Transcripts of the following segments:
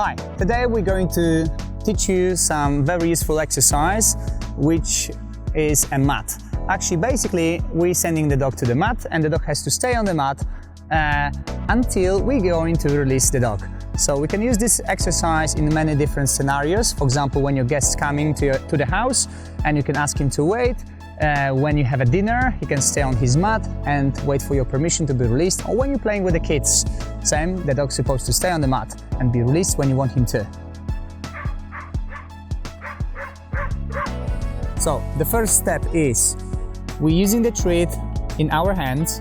Hi, today we're going to teach you some very useful exercise, which is a mat. Actually, basically, we're sending the dog to the mat and the dog has to stay on the mat until we're going to release the dog. So we can use this exercise in many different scenarios. For example, when your guest's coming to the house and you can ask him to wait. When you have a dinner, he can stay on his mat and wait for your permission to be released. Or when you're playing with the kids, same, the dog's supposed to stay on the mat and be released when you want him to. So the first step is we're using the treat in our hands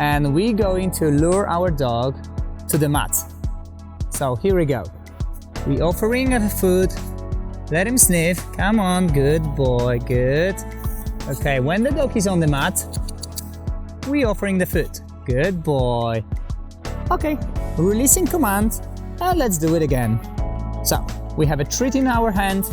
and we're going to lure our dog to the mat. So here we go. We're offering a food. Let him sniff. Come on, good boy, good. Okay, when the dog is on the mat, we're offering the food. Good boy. Okay, releasing command, and let's do it again. So, we have a treat in our hand.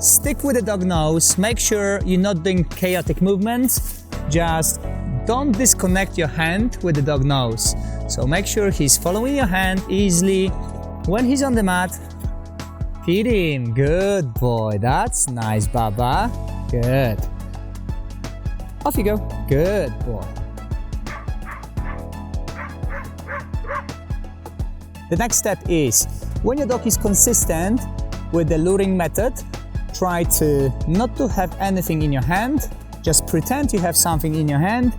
Stick with the dog nose. Make sure you're not doing chaotic movements. Just don't disconnect your hand with the dog nose. So make sure he's following your hand easily. When he's on the mat, feed him. Good boy. That's nice, Baba. Good. Off you go. Good boy. The next step is, when your dog is consistent with the luring method, try to not to have anything in your hand. Just pretend you have something in your hand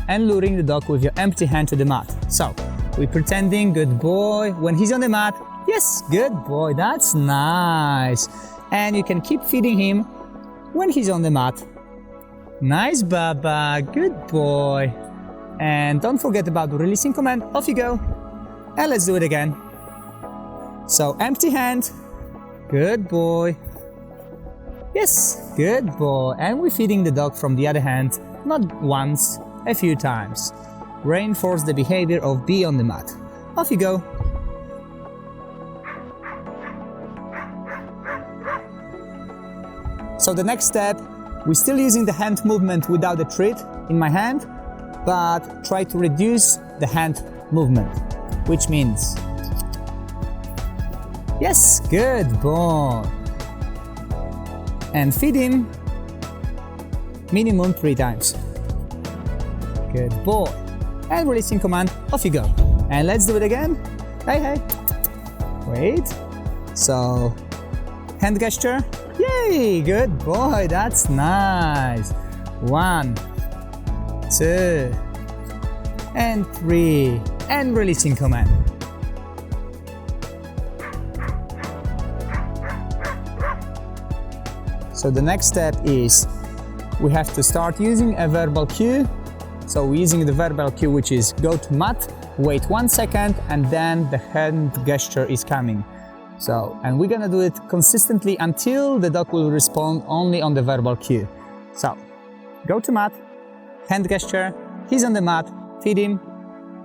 and luring the dog with your empty hand to the mat. So, we're pretending, good boy. When he's on the mat, yes, good boy. That's nice. And you can keep feeding him when he's on the mat. Nice, Baba, good boy. And don't forget about the releasing command. Off you go. And let's do it again. So empty hand, good boy. Yes, good boy. And we're feeding the dog from the other hand, not once, a few times. Reinforce the behavior of be on the mat. Off you go. So the next step, we're still using the hand movement without the treat in my hand, but try to reduce the hand movement, which means, yes, good boy. And feed him minimum 3 times. Good boy. And releasing command, off you go. And let's do it again. Hey, hey. Wait. So, hand gesture. Yay, good boy, that's nice. 1, 2, and 3, and releasing command. So the next step is we have to start using a verbal cue. So we're using the verbal cue, which is go to mat, wait 1 second, and then the hand gesture is coming. So, and we're gonna do it consistently until the dog will respond only on the verbal cue. So, go to mat, hand gesture, he's on the mat, feed him.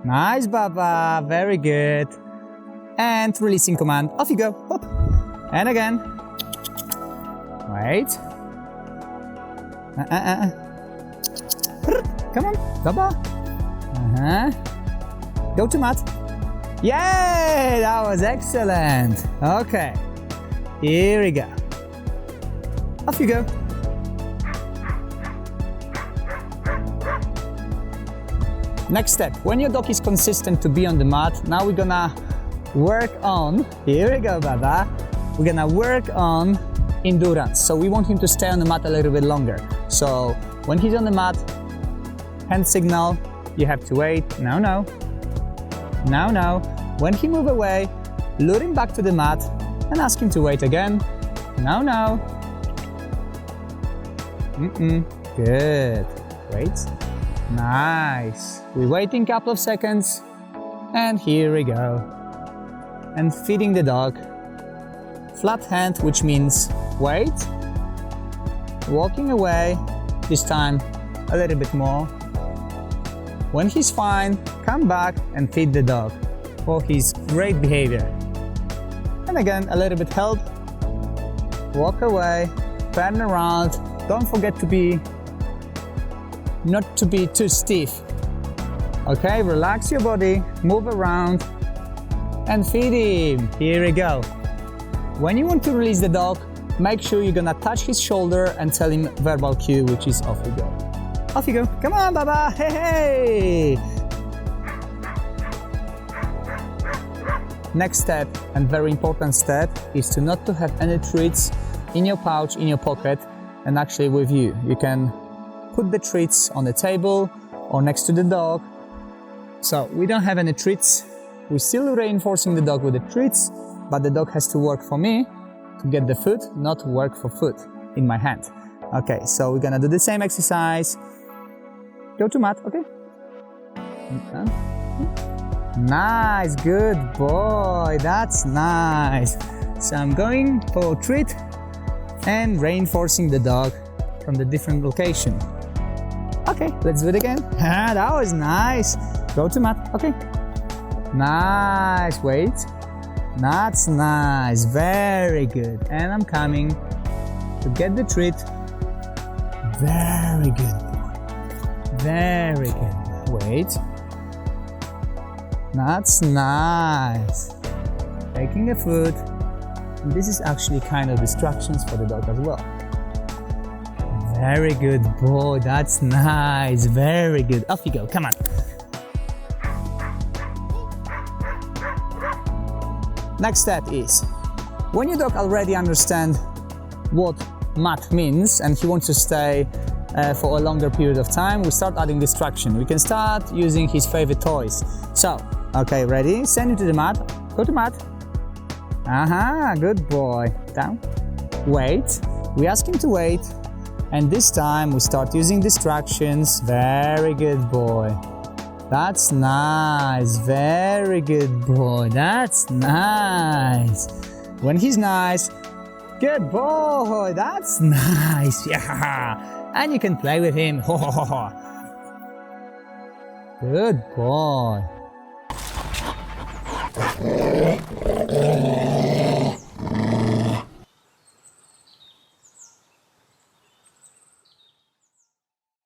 Nice, Baba, very good. And releasing command, off you go, hop. And again. Wait. Come on, Baba. Go to mat. Yay! That was excellent. Okay, here we go. Off you go. Next step, when your dog is consistent to be on the mat, now we're gonna work on, here we go, Baba. We're gonna work on endurance. So we want him to stay on the mat a little bit longer. So when he's on the mat, hand signal, you have to wait. No, no. Now, now, when he move away, lure him back to the mat and ask him to wait again. Now, now. Good. Wait. Nice. We're waiting a couple of seconds. And here we go. And feeding the dog. Flat hand, which means wait. Walking away. This time a little bit more. When he's fine, come back and feed the dog for his great behavior. And again, a little bit help. Walk away, turn around. Don't forget not to be too stiff. Okay, relax your body, move around, and feed him. Here we go. When you want to release the dog, make sure you're gonna touch his shoulder and tell him verbal cue, which is off you go. Off you go. Come on, Baba. Hey, hey. Next step, and very important step, is to not to have any treats in your pouch, in your pocket, and actually with you. You can put the treats on the table or next to the dog. So we don't have any treats. We're still reinforcing the dog with the treats, but the dog has to work for me to get the food, not work for food in my hand. Okay, so we're gonna do the same exercise. Go to mat, okay? Nice, good boy, that's nice. So I'm going for a treat and reinforcing the dog from the different location. Okay, let's do it again. That was nice. Go to mat, okay. Nice, wait. That's nice, very good. And I'm coming to get the treat. Very good boy. Very good. Wait. That's nice. Taking the food. And this is actually kind of distractions for the dog as well. Very good boy. That's nice. Very good. Off you go. Come on. Next step is, when your dog already understands what mat means and he wants to stay for a longer period of time, we start adding distraction. We can start using his favorite toys. So, okay, ready? Send him to the mat. Go to mat. Good boy. Down. Wait. We ask him to wait. And this time we start using distractions. Very good boy. That's nice. Very good boy. That's nice. When he's nice, good boy. That's nice. Yeah. And you can play with him. Good boy.